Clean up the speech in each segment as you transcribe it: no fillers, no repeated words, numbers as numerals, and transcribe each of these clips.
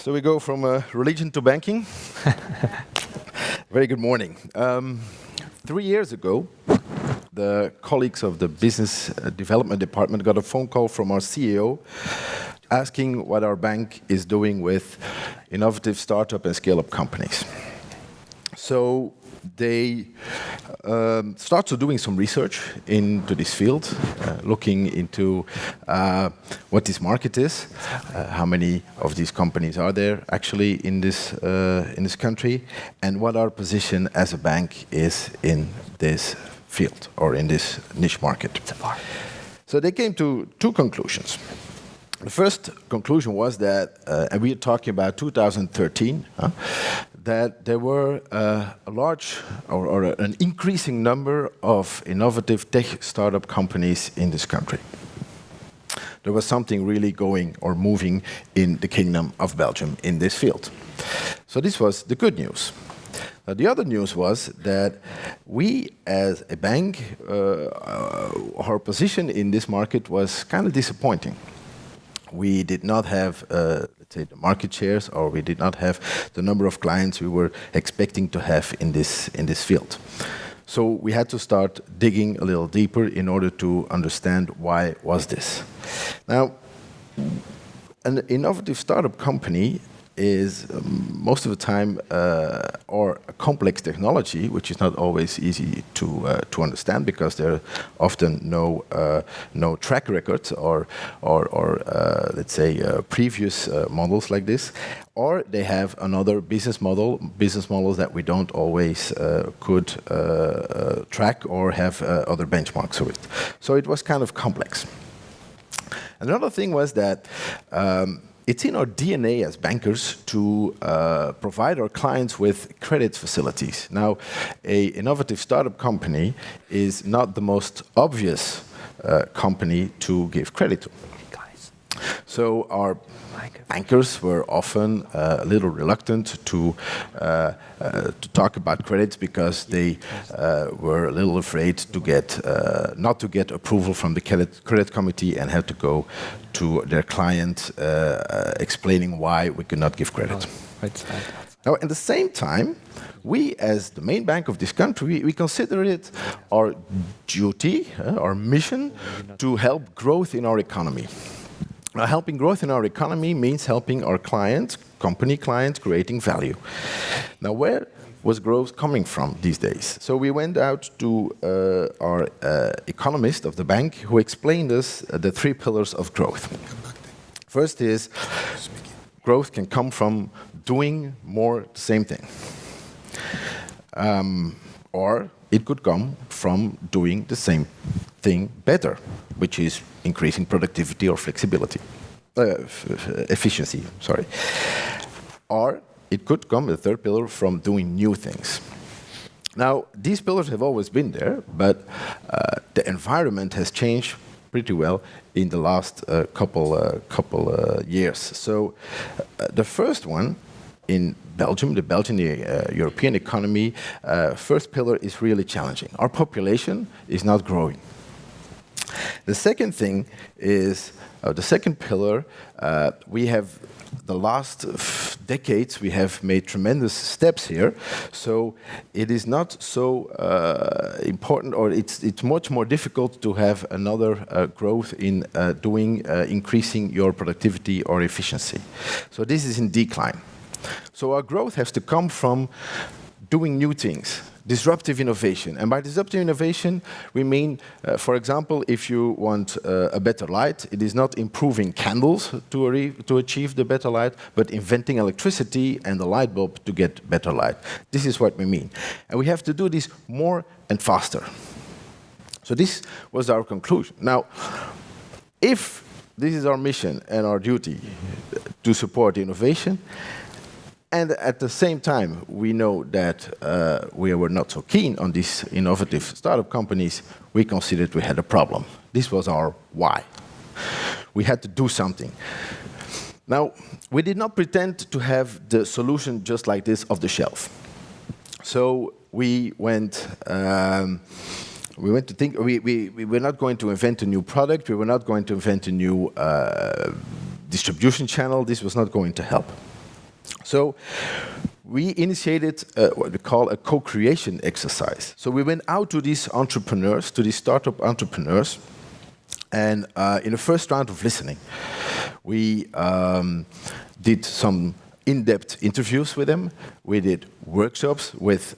So we go from religion to banking. Very good morning. 3 years ago, the colleagues of the business development department got a phone call from our CEO asking what our bank is doing with innovative startup and scale-up companies. So they started doing some research into this field, looking into what this market is, how many of these companies are there actually in this country, and what our position as a bank is in this field or in this niche market. So they came to two conclusions. The first conclusion was that, and we are talking about 2013, that there were a large or an increasing number of innovative tech startup companies in this country. There was something really going or moving in the Kingdom of Belgium in this field. So this was the good news. Now, the other news was that we, as a bank, our position in this market was kind of disappointing. We did not have, let's say, the market shares, or we did not have the number of clients we were expecting to have in this field. So we had to start digging a little deeper in order to understand why was this. Now, an innovative startup company is most of the time or a complex technology, which is not always easy to understand because there are often no track records or let's say previous models like this, or they have another business models that we don't always could track or have other benchmarks with. So it was kind of complex. Another thing was that it's in our DNA as bankers to provide our clients with credit facilities. Now, an innovative startup company is not the most obvious company to give credit to. So our bankers were often a little reluctant to talk about credits because they were a little afraid to get not to get approval from the credit committee and had to go to their client explaining why we could not give credit. Now, at the same time, we, as the main bank of this country, we consider it our duty, our mission, to help growth in our economy. Now, helping growth in our economy means helping our clients, company clients, creating value. Now, where was growth coming from these days? So we went out to our economist of the bank who explained us the three pillars of growth. First is growth can come from doing more the same thing. Or it could come from doing the same thing better, which is increasing productivity or flexibility, efficiency, sorry. Or it could come, the third pillar, from doing new things. Now, these pillars have always been there, but the environment has changed pretty well in the last couple years. So the first one, in Belgium, the Belgian European economy, first pillar is really challenging. Our population is not growing. The second thing is, the second pillar, we have the last decades, we have made tremendous steps here. So it is not so important, or it's much more difficult to have another growth in increasing your productivity or efficiency. So this is in decline. So our growth has to come from doing new things, disruptive innovation. And by disruptive innovation, we mean, for example, if you want a better light, it is not improving candles to achieve the better light, but inventing electricity and the light bulb to get better light. This is what we mean. And we have to do this more and faster. So this was our conclusion. Now, if this is our mission and our duty to support innovation, and at the same time, we know that we were not so keen on these innovative startup companies, we considered we had a problem. This was our why. We had to do something. Now, we did not pretend to have the solution just like this off the shelf. So we went to think, we were not going to invent a new product, we were not going to invent a new distribution channel. This was not going to help. So we initiated what we call a co-creation exercise. So we went out to these entrepreneurs, to these startup entrepreneurs, and in the first round of listening, we did some in-depth interviews with them. We did workshops with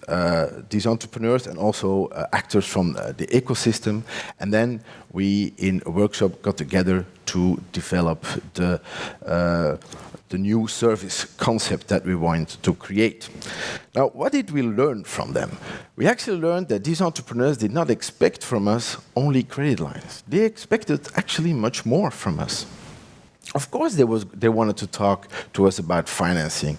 these entrepreneurs and also actors from the ecosystem. And then we, in a workshop, got together to develop the new service concept that we want to create. Now, what did we learn from them? We actually learned that these entrepreneurs did not expect from us only credit lines. They expected actually much more from us. Of course, they wanted to talk to us about financing.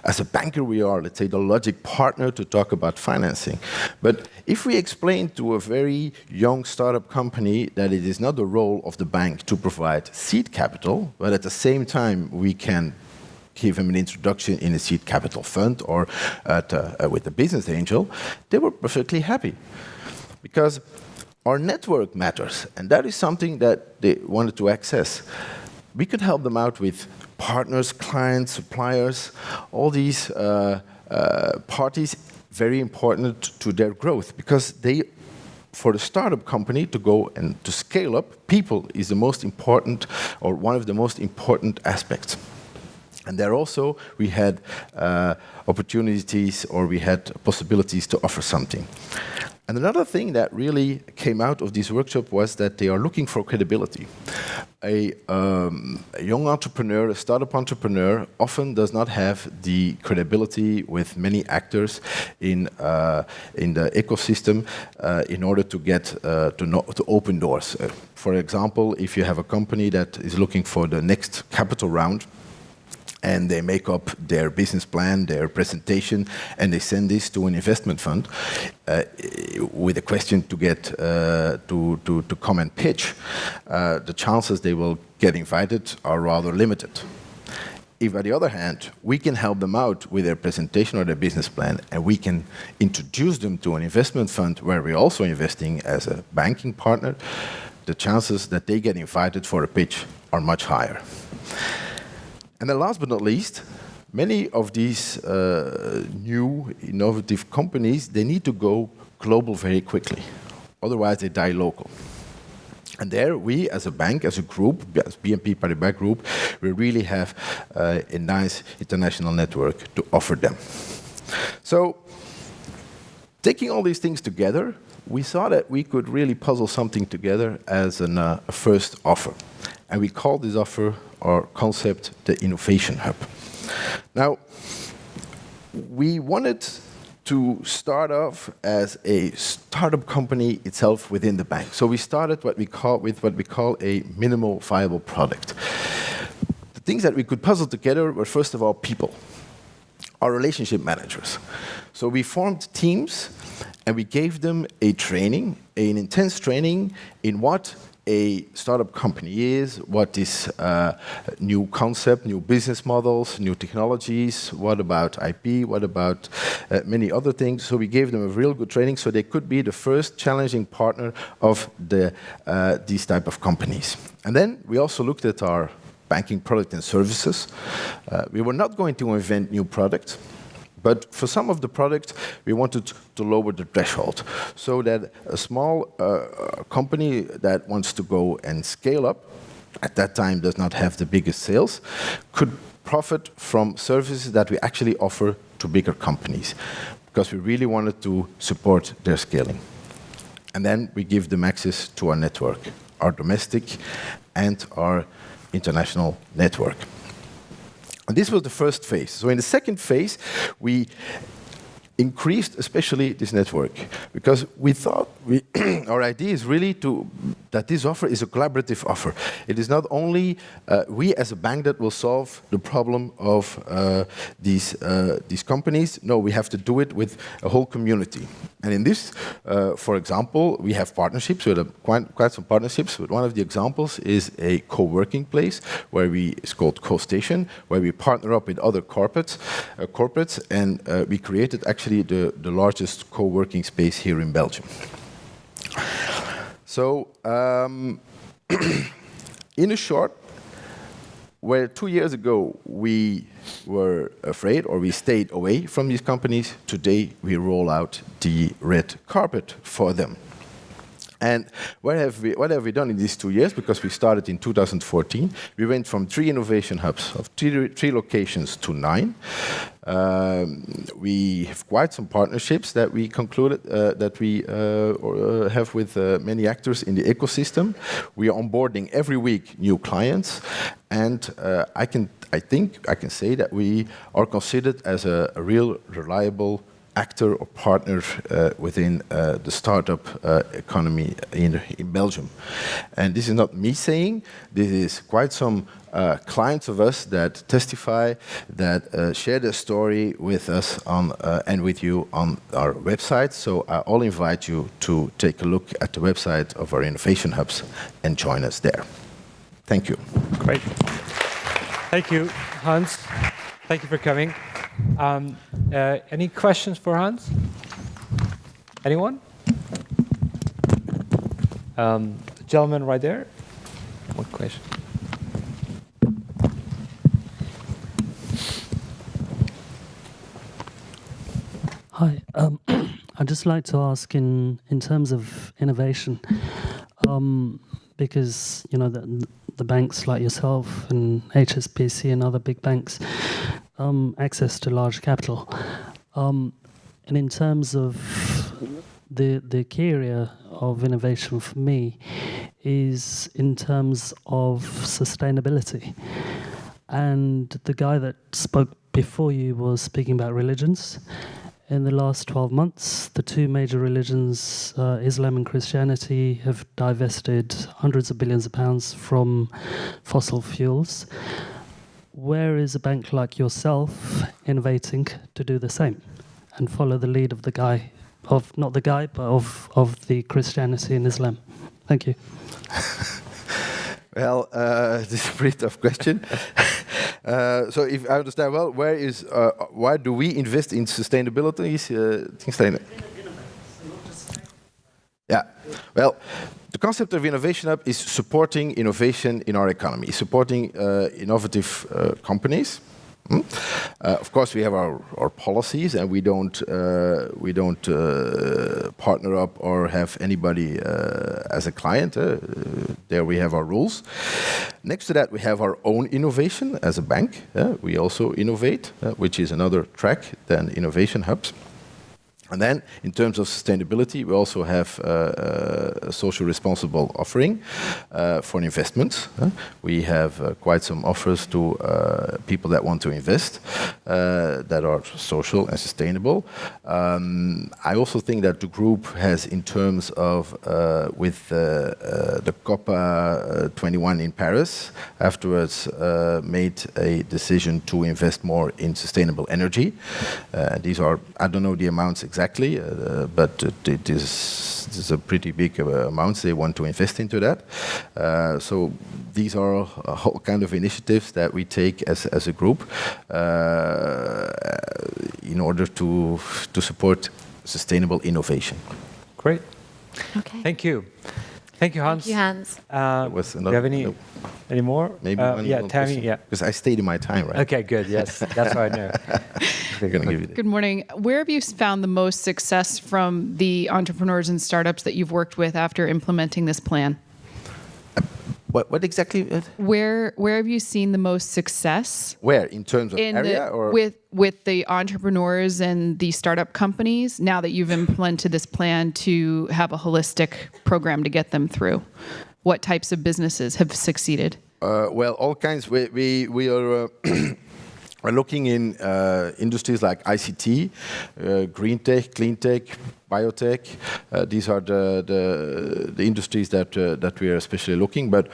As a banker, we are, let's say, the logic partner to talk about financing. But if we explain to a very young startup company that it is not the role of the bank to provide seed capital, but at the same time we can give them an introduction in a seed capital fund or with a business angel, they were perfectly happy. Because our network matters, and that is something that they wanted to access. We could help them out with partners, clients, suppliers, all these parties, very important to their growth, because for the startup company to go and to scale up, people is the most important, or one of the most important aspects. And there also we had opportunities, or we had possibilities to offer something. And another thing that really came out of this workshop was that they are looking for credibility. A young entrepreneur, a startup entrepreneur, often does not have the credibility with many actors in the ecosystem in order to get to open doors. For example, if you have a company that is looking for the next capital round, and they make up their business plan, their presentation, and they send this to an investment fund with a question to get to come and pitch. The chances they will get invited are rather limited. If, on the other hand, we can help them out with their presentation or their business plan, and we can introduce them to an investment fund where we're also investing as a banking partner, the chances that they get invited for a pitch are much higher. And then last but not least, many of these new innovative companies, they need to go global very quickly. Otherwise, they die local. And there we, as a bank, as a group, as BNP Paribas Group, we really have a nice international network to offer them. So, taking all these things together, we saw that we could really puzzle something together as a first offer. And we called this offer, our concept, the Innovation Hub. Now, we wanted to start off as a startup company itself within the bank. So we started what we call a minimal viable product. The things that we could puzzle together were, first of all, people, our relationship managers. So we formed teams, and we gave them a training, an intense training in what a startup company is, what is new concept, new business models, new technologies, what about IP, what about many other things. So we gave them a real good training so they could be the first challenging partner of these type of companies. And then we also looked at our banking product and services. We were not going to invent new products, but for some of the products, we wanted to lower the threshold so that a small company that wants to go and scale up, at that time does not have the biggest sales, could profit from services that we actually offer to bigger companies, because we really wanted to support their scaling. And then we give them access to our network, our domestic and our international network. And this was the first phase. So in the second phase, we increased especially this network, because we thought our idea is really that this offer is a collaborative offer. It is not only we as a bank that will solve the problem of these companies. No, we have to do it with a whole community. And in this, for example, we have partnerships. We have quite some partnerships. But one of the examples is a co-working place it's called Co-Station, where we partner up with other corporates, and we created actually the largest co-working space here in Belgium. So, in a short, where 2 years ago we were afraid or we stayed away from these companies, today we roll out the red carpet for them. And what have we done in these 2 years? Because we started in 2014, we went from 3 innovation hubs of 3 locations to 9. We have quite some partnerships that we concluded that we have with many actors in the ecosystem. We are onboarding every week new clients, and I think I can say that we are considered as a real reliable actor or partner within the startup economy in Belgium. And this is not me saying, this is quite some clients of us that testify, that share their story with us on, and with you on our website. So I'll invite you to take a look at the website of our innovation hubs and join us there. Thank you. Great. Thank you, Hans. Thank you for coming. Any questions for Hans? Anyone? Gentleman right there. One question. Hi. I'd just like to ask in terms of innovation, because the banks like yourself and HSBC and other big banks access to large capital, and in terms of the key area of innovation for me is in terms of sustainability. And the guy that spoke before you was speaking about religions. In the last 12 months, the 2 major religions, Islam and Christianity, have divested hundreds of billions of pounds from fossil fuels. Where is a bank like yourself innovating to do the same and follow the lead of the guy, not the guy, but of the Christianity and Islam? Thank you. Well, this is a pretty tough question. So if I understand well, why do we invest in sustainability? Yeah. Well, the concept of Innovation Hub is supporting innovation in our economy, supporting innovative companies. Of course, we have our policies, and we don't partner up or have anybody as a client. There we have our rules. Next to that, we have our own innovation as a bank. We also innovate, which is another track than innovation hubs. And then, in terms of sustainability, we also have a social responsible offering for investments. We have quite some offers to people that want to invest that are social and sustainable. I also think that the group has, in terms of with the COP21 in Paris, afterwards made a decision to invest more in sustainable energy. These are, I don't know the amounts exactly, but it is a pretty big amounts they want to invest into that. So these are a whole kind of initiatives that we take as a group in order to support sustainable innovation. Great. Okay. Thank you. Thank you, Hans. Thank you, Hans. Do you have any more? Maybe yeah, Tammy. Yeah. Because I stayed in my time, right? Okay, good. Yes, that's what I know. Good morning. Where have you found the most success from the entrepreneurs and startups that you've worked with after implementing this plan? What exactly? Where have you seen the most success? Where, in terms of area, or with the entrepreneurs and the startup companies? Now that you've implemented this plan to have a holistic program to get them through, what types of businesses have succeeded? Well, all kinds. We are. We're looking in industries like ICT, green tech, clean tech, biotech. These are the industries that we are especially looking. But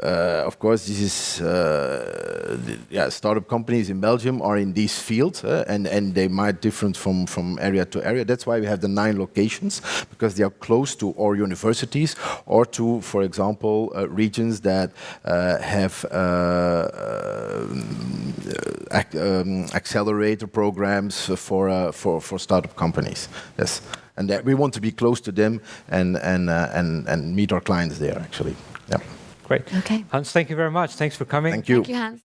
of course, this is startup companies in Belgium are in these fields, and they might differ from area to area. That's why we have the 9 locations, because they are close to our universities or to, for example, regions that have accelerator programs for startup companies. Yes. And that we want to be close to them and meet our clients there, actually. Yeah. Great. Okay. Hans, thank you very much. Thanks for coming. Thank you. Thank you, Hans.